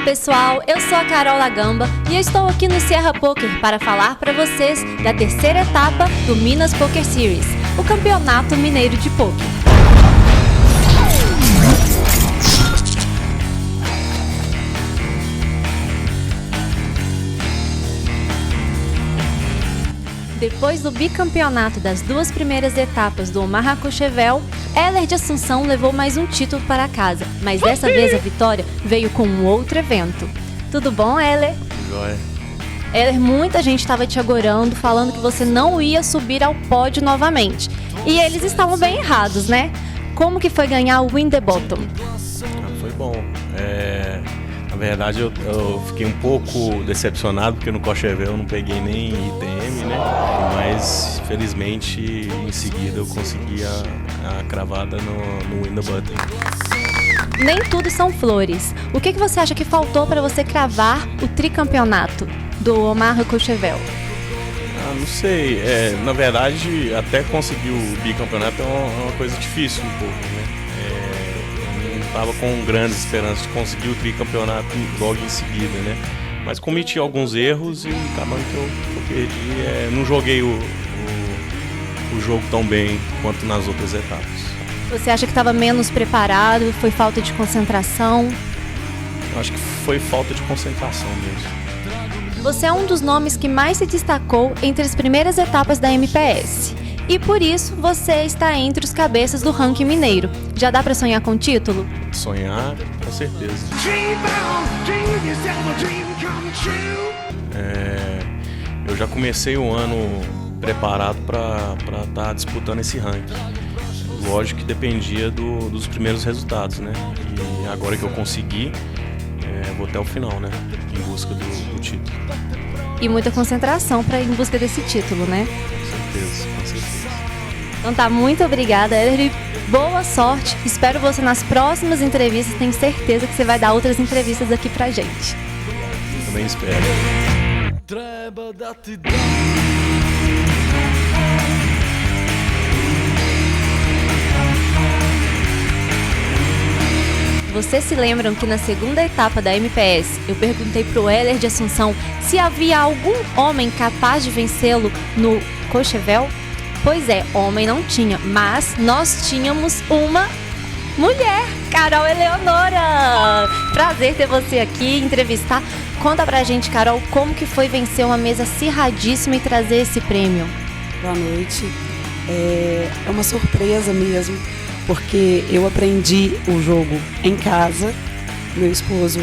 pessoal, eu sou a Carol Lagamba e eu estou aqui no Sierra Poker para falar para vocês da terceira etapa do Minas Poker Series, o Campeonato Mineiro de Poker. Depois do bicampeonato das duas primeiras etapas do Omaha Courchevel, Heller de Assunção levou mais um título para casa, mas dessa vez a vitória veio com um outro evento. Tudo bom, Heller? Joia. Heller, muita gente estava te agorando, falando que você não ia subir ao pódio novamente. E eles estavam bem errados, né? Como que foi ganhar o Win the Bottom? Foi bom. Na verdade, eu fiquei um pouco decepcionado, porque no Courchevel eu não peguei nem ITM, né? Mas, felizmente, em seguida eu consegui a cravada no Win the Button. Nem tudo são flores. O que você acha que faltou para você cravar o tricampeonato do Omaha Courchevel? Não sei. Na verdade, até conseguir o bicampeonato é uma coisa difícil um pouco, né? Estava com grandes esperanças de conseguir o tricampeonato logo em seguida, né? Mas cometi alguns erros e acabando que eu perdi. Não joguei o jogo tão bem quanto nas outras etapas. Você acha que estava menos preparado? Foi falta de concentração? Eu acho que foi falta de concentração mesmo. Você é um dos nomes que mais se destacou entre as primeiras etapas da MPS. E por isso você está entre os cabeças do ranking mineiro. Já dá para sonhar com o título? Sonhar, com certeza. Eu já comecei o ano preparado para estar disputando esse ranking. Lógico que dependia dos primeiros resultados, né? E agora que eu consegui, vou até o final, né? Em busca do título. E muita concentração para ir em busca desse título, né? Com certeza. Então tá, muito obrigada, Heller. Boa sorte. Espero você nas próximas entrevistas. Tenho certeza que você vai dar outras entrevistas aqui pra gente. Também espero. Vocês se lembram que na segunda etapa da MPS eu perguntei pro Heller de Assunção se havia algum homem capaz de vencê-lo no Courchevel? Pois é, homem não tinha, mas nós tínhamos uma mulher, Carol Eleonora! Prazer ter você aqui, entrevistar. Conta pra gente, Carol, como que foi vencer uma mesa acirradíssima e trazer esse prêmio? Boa noite. É uma surpresa mesmo, porque eu aprendi o jogo em casa, meu esposo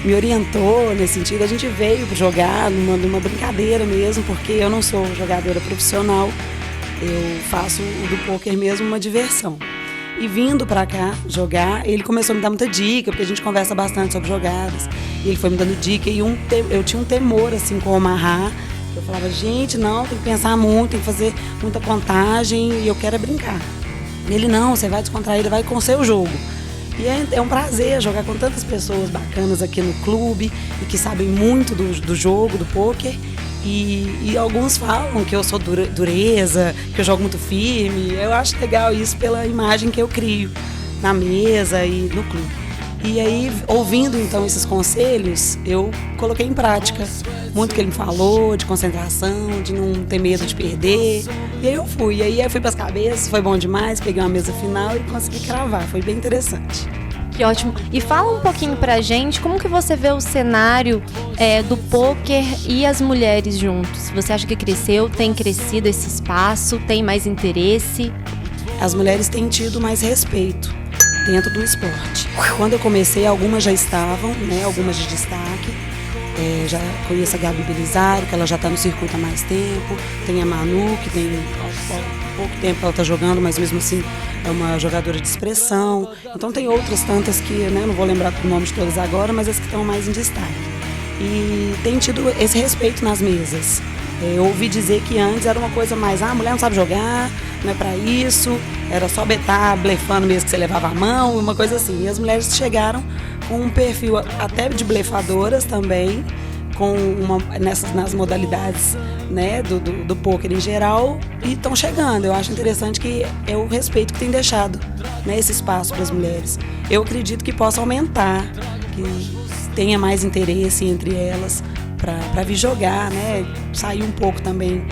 me orientou nesse sentido. A gente veio jogar numa brincadeira mesmo, porque eu não sou jogadora profissional, eu faço o do poker mesmo uma diversão. E vindo pra cá jogar, ele começou a me dar muita dica, porque a gente conversa bastante sobre jogadas, e ele foi me dando dica, e eu tinha um temor assim com o Omaha. Eu falava, gente, não, tem que pensar muito, tem que fazer muita contagem, e eu quero brincar. Ele, não, você vai descontrair, vai com o seu jogo. E é um prazer jogar com tantas pessoas bacanas aqui no clube e que sabem muito do jogo, do poker. E alguns falam que eu sou dureza, que eu jogo muito firme. Eu acho legal isso pela imagem que eu crio na mesa e no clube. E aí, ouvindo então esses conselhos, eu coloquei em prática muito que ele me falou, de concentração, de não ter medo de perder. E aí eu fui. E aí eu fui pras cabeças, foi bom demais, peguei uma mesa final e consegui cravar. Foi bem interessante. Que ótimo. E fala um pouquinho pra gente, como que você vê o cenário do pôquer e as mulheres juntos? Você acha que cresceu, tem crescido esse espaço, tem mais interesse? As mulheres têm tido mais respeito dentro do esporte. Quando eu comecei, algumas já estavam, né, algumas de destaque. Já conheço a Gabi Belisário, que ela já está no circuito há mais tempo. Tem a Manu, que tem pouco tempo ela está jogando, mas mesmo assim é uma jogadora de expressão. Então tem outras tantas que, né, não vou lembrar do nome de todas agora, mas as que estão mais em destaque. E tem tido esse respeito nas mesas. Eu ouvi dizer que antes era uma coisa mais, a mulher não sabe jogar, não é pra isso, era só betar, blefando mesmo que você levava a mão, uma coisa assim. E as mulheres chegaram com um perfil até de blefadoras também, nas modalidades, né, do pôquer em geral, e estão chegando. Eu acho interessante que é o respeito que tem deixado, né, esse espaço para as mulheres. Eu acredito que possa aumentar, que tenha mais interesse entre elas para vir jogar, né? Sair um pouco também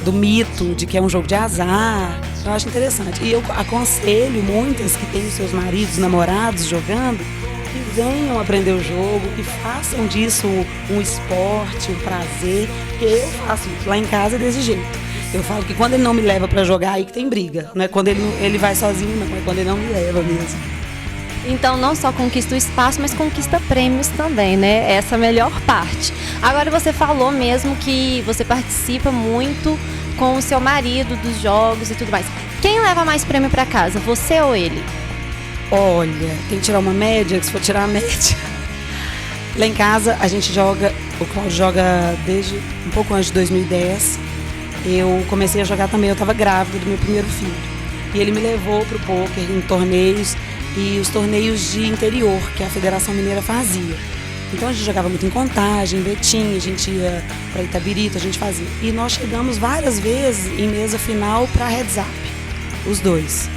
do mito de que é um jogo de azar. Eu acho interessante. E eu aconselho muitas que têm os seus maridos, namorados jogando, que venham aprender o jogo, que façam disso um esporte, um prazer, porque eu faço lá em casa desse jeito. Eu falo que quando ele não me leva para jogar, aí que tem briga. Não é quando ele vai sozinho, não. É quando ele não me leva mesmo. Então não só conquista o espaço, mas conquista prêmios também, né? Essa é a melhor parte. Agora você falou mesmo que você participa muito com o seu marido dos jogos e tudo mais. Quem leva mais prêmio para casa, você ou ele? Olha, tem que tirar uma média, que se for tirar a média. Lá em casa a gente joga, o Cláudio joga desde um pouco antes de 2010. Eu comecei a jogar também, eu estava grávida do meu primeiro filho. E ele me levou para o pôquer em torneios, e os torneios de interior, que a Federação Mineira fazia. Então a gente jogava muito em Contagem, Betim, a gente ia para Itabirito, a gente fazia. E nós chegamos várias vezes em mesa final para Heads Up, os dois.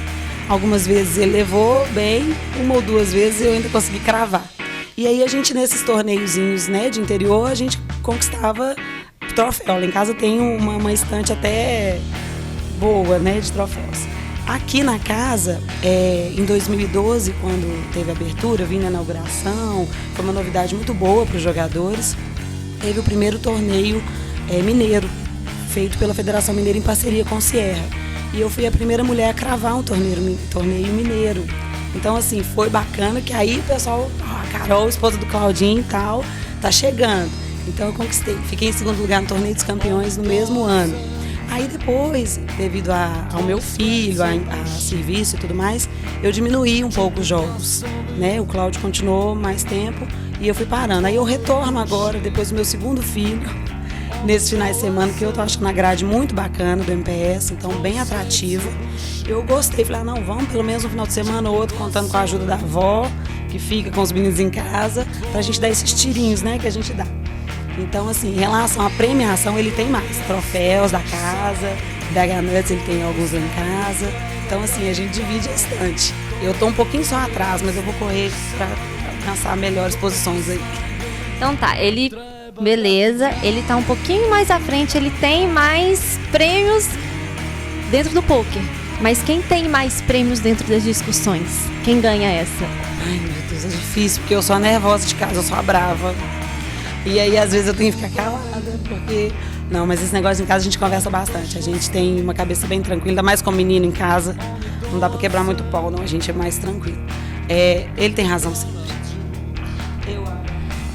Algumas vezes ele levou bem, uma ou duas vezes eu ainda consegui cravar. E aí a gente, nesses torneiozinhos, né, de interior, a gente conquistava troféu. Lá em casa tem uma estante até boa, né, de troféus. Aqui na casa, em 2012, quando teve a abertura, eu vim na inauguração, foi uma novidade muito boa para os jogadores. Teve o primeiro torneio mineiro, feito pela Federação Mineira em parceria com o Sierra. E eu fui a primeira mulher a cravar um torneio mineiro. Então, assim, foi bacana que aí o pessoal, a Carol, esposa do Claudinho e tal, tá chegando. Então eu conquistei. Fiquei em segundo lugar no Torneio dos Campeões no mesmo ano. Aí depois, devido ao meu filho, a serviço e tudo mais, eu diminuí um pouco os jogos, né? O Cláudio continuou mais tempo e eu fui parando. Aí eu retorno agora, depois do meu segundo filho, nesses finais de semana, que eu tô achando a grade muito bacana do MPS, então bem atrativa. Eu gostei, falei, não, vamos pelo menos um final de semana ou outro, contando com a ajuda da avó, que fica com os meninos em casa, pra gente dar esses tirinhos, né, que a gente dá. Então, assim, em relação à premiação, ele tem mais troféus da casa, BH Nuts ele tem alguns lá em casa. Então, assim, a gente divide a estante. Eu tô um pouquinho só atrás, mas eu vou correr para alcançar melhores posições aí. Então tá, beleza, ele tá um pouquinho mais à frente, ele tem mais prêmios dentro do pôquer. Mas quem tem mais prêmios dentro das discussões? Quem ganha essa? Ai, meu Deus, é difícil, porque eu sou a nervosa de casa, eu sou a brava. E aí, às vezes, eu tenho que ficar calada, porque... Não, mas esse negócio em casa a gente conversa bastante. A gente tem uma cabeça bem tranquila, ainda mais com o menino em casa. Não dá pra quebrar muito pau, não. A gente é mais tranquilo. Ele tem razão sempre.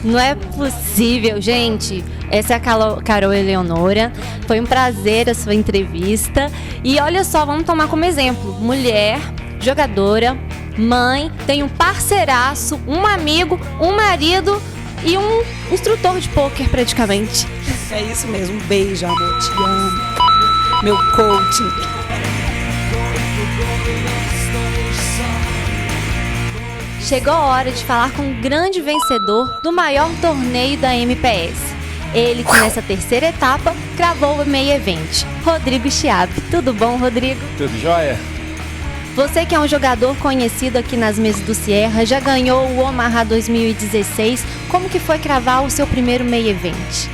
Não é possível, gente. Essa é a Carol Eleonora. Foi um prazer a sua entrevista. E olha só, vamos tomar como exemplo. Mulher, jogadora, mãe, tem um parceiraço, um amigo, um marido... e um instrutor de pôquer, praticamente. É isso mesmo. Um beijo, amor. Te amo. Meu coaching. Chegou a hora de falar com o grande vencedor do maior torneio da MPS. Ele que nessa terceira etapa cravou o Main Event. Rodrigo Chiappe. Tudo bom, Rodrigo? Tudo jóia? Você que é um jogador conhecido aqui nas mesas do Sierra, já ganhou o Omaha 2016. Como que foi cravar o seu primeiro Main Event?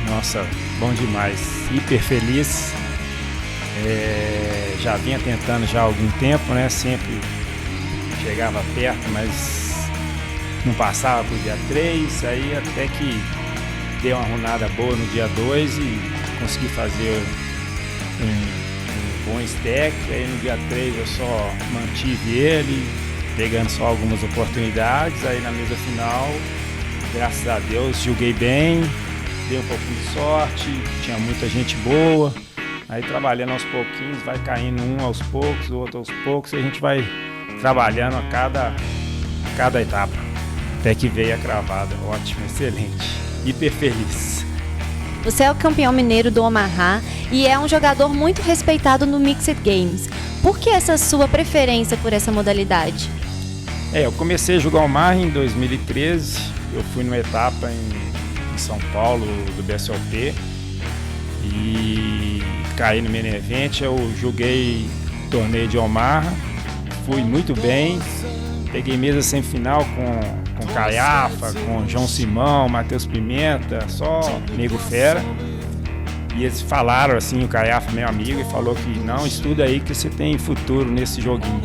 Nossa, bom demais. Hiper feliz. Já vinha tentando já há algum tempo, né? Sempre chegava perto, mas não passava pro dia 3. Aí até que deu uma runada boa no dia 2 e consegui fazer um bom stack. Aí no dia 3 eu só mantive ele, pegando só algumas oportunidades. Aí na mesa final, graças a Deus, joguei bem, dei um pouquinho de sorte, tinha muita gente boa. Aí trabalhando aos pouquinhos, vai caindo um aos poucos, o outro aos poucos, e a gente vai trabalhando a cada etapa. Até que veio a cravada. Ótimo, excelente, hiper feliz. Você é o campeão mineiro do Omaha e é um jogador muito respeitado no Mixed Games. Por que essa sua preferência por essa modalidade? Eu comecei a jogar Omaha em 2013. Eu fui numa etapa em São Paulo do BSOP e caí no Main Event. Eu joguei torneio de Omaha, fui muito bem. Peguei mesa semifinal com com Caiafa, com João Simão, Matheus Pimenta, só nego fera. E eles falaram assim, o Caiafa, meu amigo, e falou que não, estuda aí que você tem futuro nesse joguinho.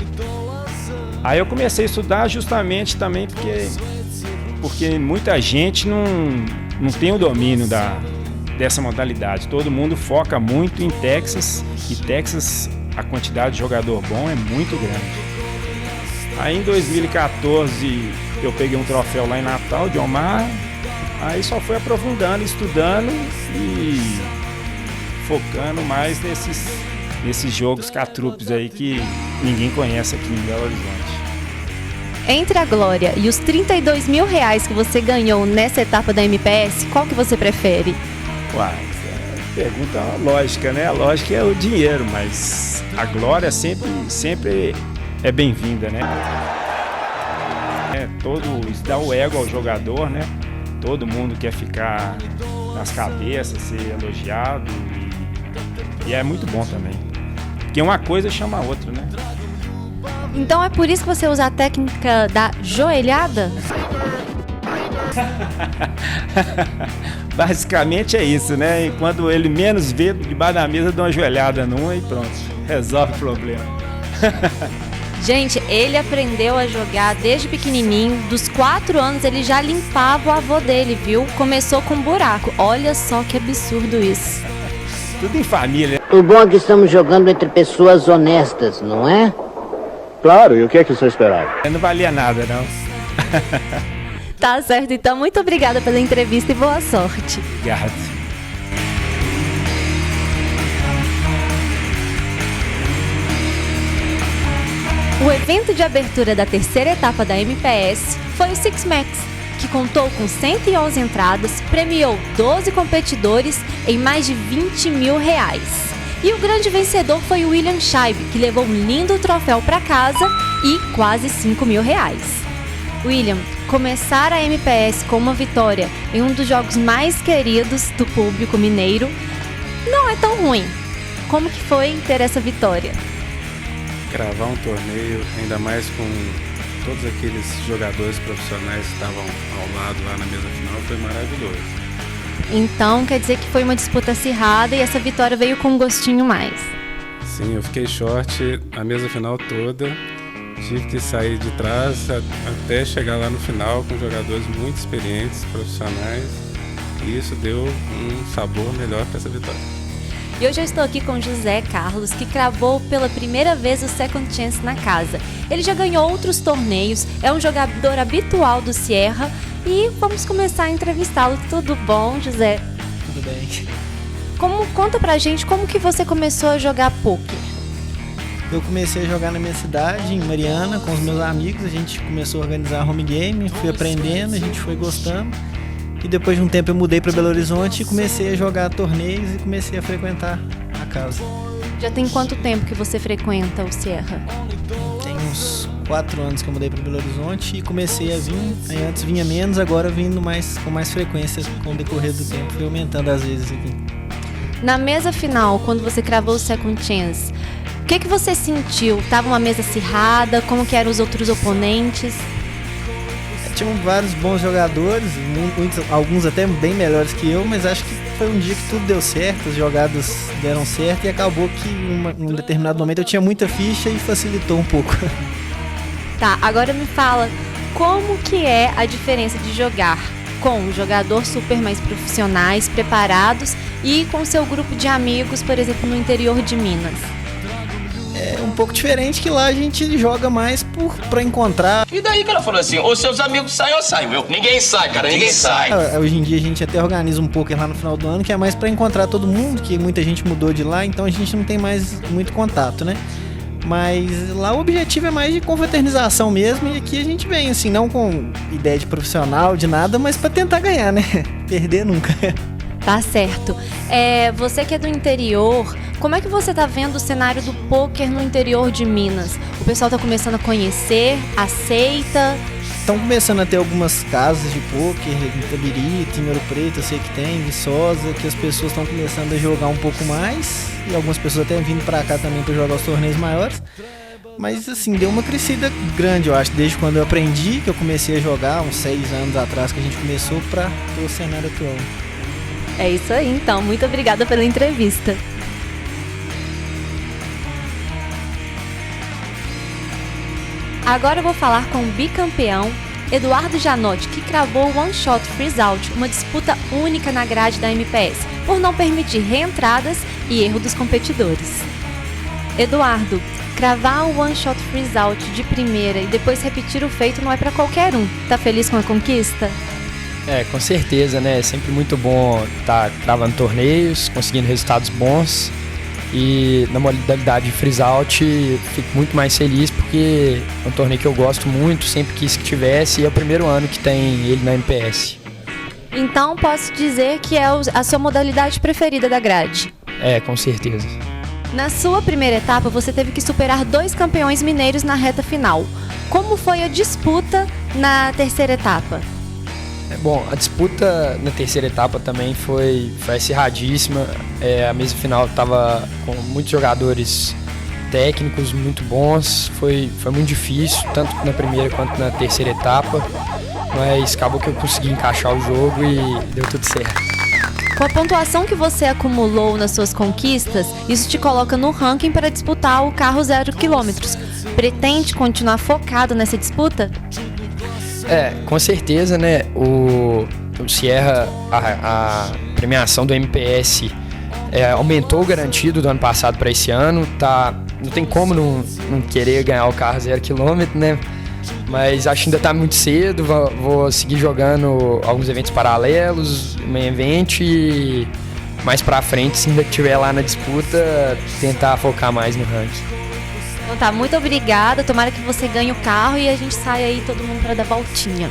Aí eu comecei a estudar justamente também porque muita gente não tem o domínio dessa modalidade. Todo mundo foca muito em Texas, e Texas, a quantidade de jogador bom é muito grande. Aí em 2014 eu peguei um troféu lá em Natal de Omar, aí só fui aprofundando, estudando e focando mais nesses jogos catrupes aí que ninguém conhece aqui em Belo Horizonte. Entre a glória e os R$32 mil que você ganhou nessa etapa da MPS, qual que você prefere? Uai, pergunta lógica, né? A lógica é o dinheiro, mas a glória sempre é bem-vinda, né? Isso dá o ego ao jogador, né? Todo mundo quer ficar nas cabeças, ser elogiado e é muito bom também. Porque uma coisa chama a outra, né? Então é por isso que você usa a técnica da joelhada? Basicamente é isso, né? E quando ele menos vê, debaixo da mesa, dá uma joelhada numa e pronto, resolve o problema. Gente, ele aprendeu a jogar desde pequenininho. Dos 4 anos ele já limpava o avô dele, viu? Começou com um buraco. Olha só que absurdo isso. Tudo em família. O bom é que estamos jogando entre pessoas honestas, não é? Claro, e o que é que você esperava? Não valia nada, não. Tá certo, então muito obrigada pela entrevista e boa sorte. Obrigado. O evento de abertura da terceira etapa da MPS foi o Six Max, que contou com 111 entradas, premiou 12 competidores em mais de R$20 mil. E o grande vencedor foi o William Scheib, que levou um lindo troféu para casa e quase R$5 mil. William, começar a MPS com uma vitória em um dos jogos mais queridos do público mineiro não é tão ruim. Como que foi ter essa vitória? Gravar um torneio, ainda mais com todos aqueles jogadores profissionais que estavam ao lado lá na mesa final, foi maravilhoso. Então quer dizer que foi uma disputa acirrada e essa vitória veio com um gostinho mais. Sim, eu fiquei short a mesa final toda, tive que sair de trás até chegar lá no final com jogadores muito experientes, profissionais, e isso deu um sabor melhor para essa vitória. E hoje eu estou aqui com José Carlos, que cravou pela primeira vez o Second Chance na casa. Ele já ganhou outros torneios, é um jogador habitual do Sierra e vamos começar a entrevistá-lo. Tudo bom, José? Tudo bem. Conta pra gente como que você começou a jogar poker. Eu comecei a jogar na minha cidade, em Mariana, com os meus amigos. A gente começou a organizar home game, fui aprendendo, a gente foi gostando. E depois de um tempo eu mudei para Belo Horizonte e comecei a jogar torneios e comecei a frequentar a casa. Já tem quanto tempo que você frequenta o Sierra? Tem uns 4 anos que eu mudei para Belo Horizonte e comecei a vir. Aí antes vinha menos, agora vindo com mais frequência com o decorrer do tempo. Fui aumentando às vezes aqui. Na mesa final, quando você cravou o Second Chance, o que você sentiu? Tava uma mesa acirrada? Como que eram os outros oponentes? Tinham vários bons jogadores, alguns até bem melhores que eu, mas acho que foi um dia que tudo deu certo, as jogadas deram certo e acabou que em um determinado momento eu tinha muita ficha e facilitou um pouco. Tá, agora me fala, como que é a diferença de jogar com um jogador super mais profissionais, preparados e com seu grupo de amigos, por exemplo, no interior de Minas? É um pouco diferente, que lá a gente joga mais pra encontrar. E daí que ela falou assim, ou seus amigos saem ou saem. Ninguém sai, cara, ninguém sai. Hoje em dia a gente até organiza um poker lá no final do ano, que é mais pra encontrar todo mundo, que muita gente mudou de lá, então a gente não tem mais muito contato, né? Mas lá o objetivo é mais de confraternização mesmo, e aqui a gente vem, assim, não com ideia de profissional, de nada, mas pra tentar ganhar, né? Perder nunca. Tá certo. Você que é do interior, como é que você tá vendo o cenário do pôquer no interior de Minas? O pessoal tá começando a conhecer, aceita? Estão começando a ter algumas casas de pôquer em Itabirito, em Ouro Preto, eu sei que tem, em Viçosa, que as pessoas estão começando a jogar um pouco mais, e algumas pessoas até vindo pra cá também pra jogar os torneios maiores. Mas assim, deu uma crescida grande, eu acho, desde quando eu aprendi, que eu comecei a jogar, uns 6 anos atrás que a gente começou, para o cenário atual. É isso aí, então. Muito obrigada pela entrevista. Agora eu vou falar com o bicampeão Eduardo Janotti, que cravou o One Shot Freeze Out, uma disputa única na grade da MPS, por não permitir reentradas e erro dos competidores. Eduardo, cravar o One Shot Freeze Out de primeira e depois repetir o feito não é pra qualquer um. Tá feliz com a conquista? Com certeza, né? É sempre muito bom estar cravando torneios, conseguindo resultados bons. E na modalidade de Freeze Out fico muito mais feliz porque é um torneio que eu gosto muito, sempre quis que tivesse, e é o primeiro ano que tem ele na MPS. Então posso dizer que é a sua modalidade preferida da grade? Com certeza. Na sua primeira etapa, você teve que superar 2 campeões mineiros na reta final. Como foi a disputa na terceira etapa? Bom, a disputa na terceira etapa também foi acirradíssima. A mesa final estava com muitos jogadores técnicos muito bons. Foi muito difícil, tanto na primeira quanto na terceira etapa. Mas acabou que eu consegui encaixar o jogo e deu tudo certo. Com a pontuação que você acumulou nas suas conquistas, isso te coloca no ranking para disputar o carro 0 km. Pretende continuar focado nessa disputa? Com certeza, né? O Sierra, a premiação do MPS aumentou o garantido do ano passado para esse ano. Não tem como não querer ganhar o carro 0 km, né? Mas acho que ainda tá muito cedo. Vou seguir jogando alguns eventos paralelos, main event, e mais pra frente, se ainda estiver lá na disputa, tentar focar mais no ranking. Então tá, muito obrigada. Tomara que você ganhe o carro e a gente saia aí todo mundo pra dar voltinha.